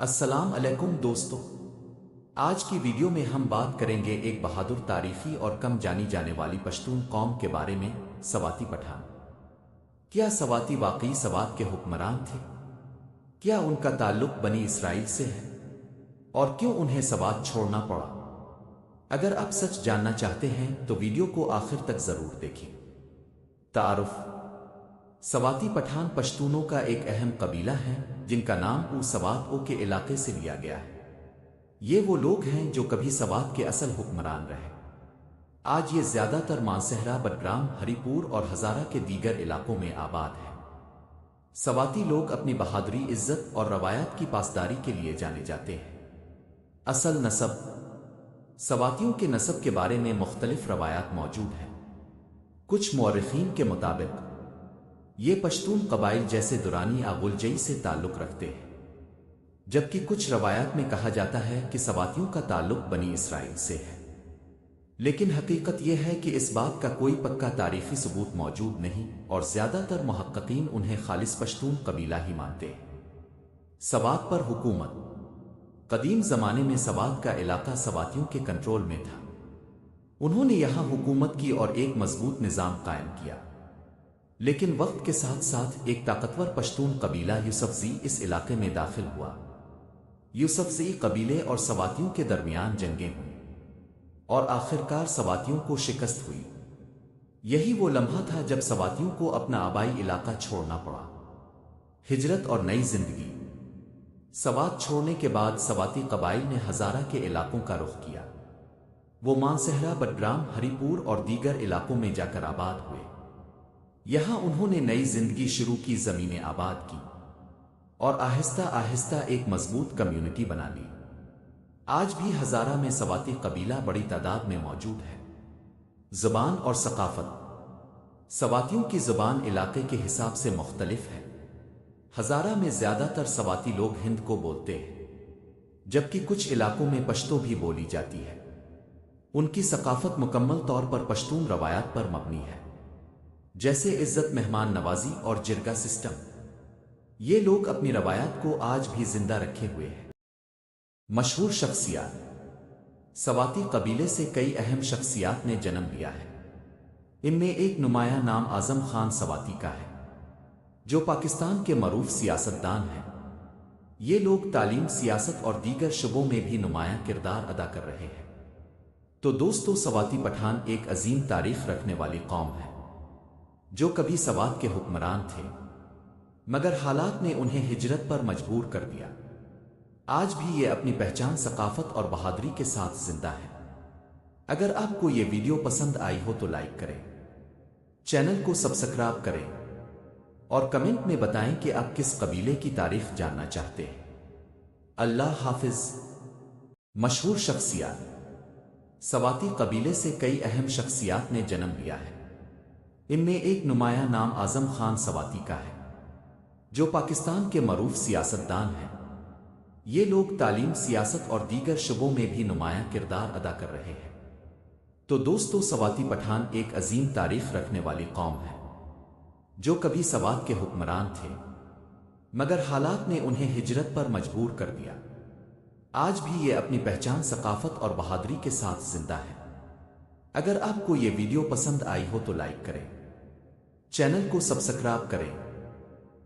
السلام علیکم دوستو، آج کی ویڈیو میں ہم بات کریں گے ایک بہادر تاریخی اور کم جانی جانے والی پشتون قوم کے بارے میں، سواتی پٹھان۔ کیا سواتی واقعی سوات کے حکمران تھے؟ کیا ان کا تعلق بنی اسرائیل سے ہے؟ اور کیوں انہیں سوات چھوڑنا پڑا؟ اگر آپ سچ جاننا چاہتے ہیں تو ویڈیو کو آخر تک ضرور دیکھیں۔ تعارف: سواتی پٹھان پشتونوں کا ایک اہم قبیلہ ہے جن کا نام سوات کے علاقے سے لیا گیا ہے۔ یہ وہ لوگ ہیں جو کبھی سوات کے اصل حکمران رہے۔ آج یہ زیادہ تر مانسہرہ، بٹگرام، ہری پور اور ہزارہ کے دیگر علاقوں میں آباد ہے۔ سواتی لوگ اپنی بہادری، عزت اور روایات کی پاسداری کے لیے جانے جاتے ہیں۔ اصل نسب: سواتیوں کے نسب کے بارے میں مختلف روایات موجود ہیں۔ کچھ مورخین کے مطابق یہ پشتون قبائل جیسے درانی آغلجئی سے تعلق رکھتے ہیں، جبکہ کچھ روایات میں کہا جاتا ہے کہ سواتیوں کا تعلق بنی اسرائیل سے ہے۔ لیکن حقیقت یہ ہے کہ اس بات کا کوئی پکا تاریخی ثبوت موجود نہیں، اور زیادہ تر محققین انہیں خالص پشتون قبیلہ ہی مانتے ہیں۔ سوات پر حکومت: قدیم زمانے میں سوات کا علاقہ سواتیوں کے کنٹرول میں تھا۔ انہوں نے یہاں حکومت کی اور ایک مضبوط نظام قائم کیا۔ لیکن وقت کے ساتھ ساتھ ایک طاقتور پشتون قبیلہ یوسفزئی اس علاقے میں داخل ہوا۔ یوسفزئی قبیلے اور سواتیوں کے درمیان جنگیں ہوئیں، اور آخرکار سواتیوں کو شکست ہوئی۔ یہی وہ لمحہ تھا جب سواتیوں کو اپنا آبائی علاقہ چھوڑنا پڑا۔ ہجرت اور نئی زندگی: سوات چھوڑنے کے بعد سواتی قبائل نے ہزارہ کے علاقوں کا رخ کیا۔ وہ مانسہرہ، بٹگرام، ہری پور اور دیگر علاقوں میں جا کر آباد ہوئے۔ یہاں انہوں نے نئی زندگی شروع کی، زمینیں آباد کی، اور آہستہ آہستہ ایک مضبوط کمیونٹی بنا لی۔ آج بھی ہزارہ میں سواتی قبیلہ بڑی تعداد میں موجود ہے۔ زبان اور ثقافت: سواتیوں کی زبان علاقے کے حساب سے مختلف ہے۔ ہزارہ میں زیادہ تر سواتی لوگ ہند کو بولتے ہیں، جبکہ کچھ علاقوں میں پشتو بھی بولی جاتی ہے۔ ان کی ثقافت مکمل طور پر پشتون روایات پر مبنی ہے، جیسے عزت، مہمان نوازی اور جرگہ سسٹم۔ یہ لوگ اپنی روایات کو آج بھی زندہ رکھے ہوئے ہیں۔ مشہور شخصیات: سواتی قبیلے سے کئی اہم شخصیات نے جنم لیا ہے۔ ان میں ایک نمایاں نام اعظم خان سواتی کا ہے، جو پاکستان کے معروف سیاستدان ہیں۔ یہ لوگ تعلیم، سیاست اور دیگر شعبوں میں بھی نمایاں کردار ادا کر رہے ہیں۔ تو دوستو، سواتی پٹھان ایک عظیم تاریخ رکھنے والی قوم ہے جو کبھی سوات کے حکمران تھے، مگر حالات نے انہیں ہجرت پر مجبور کر دیا۔ آج بھی یہ اپنی پہچان، ثقافت اور بہادری کے ساتھ زندہ ہے۔ اگر آپ کو یہ ویڈیو پسند آئی ہو تو لائک کریں، چینل کو سبسکرائب کریں، اور کمنٹ میں بتائیں کہ آپ کس قبیلے کی تاریخ جاننا چاہتے ہیں۔ اللہ حافظ۔ مشہور شخصیات: سواتی قبیلے سے کئی اہم شخصیات نے جنم لیا ہے۔ ان میں ایک نمایاں نام اعظم خان سواتی کا ہے، جو پاکستان کے معروف سیاستدان ہیں۔ یہ لوگ تعلیم، سیاست اور دیگر شعبوں میں بھی نمایاں کردار ادا کر رہے ہیں۔ تو دوستو، سواتی پٹھان ایک عظیم تاریخ رکھنے والی قوم ہے جو کبھی سوات کے حکمران تھے، مگر حالات نے انہیں ہجرت پر مجبور کر دیا۔ آج بھی یہ اپنی پہچان، ثقافت اور بہادری کے ساتھ زندہ ہے۔ اگر آپ کو یہ ویڈیو پسند آئی ہو تو لائک کریں، چینل کو سبسکرائب کریں،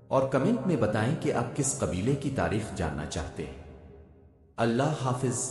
اور کمنٹ میں بتائیں کہ آپ کس قبیلے کی تاریخ جاننا چاہتے ہیں۔ اللہ حافظ۔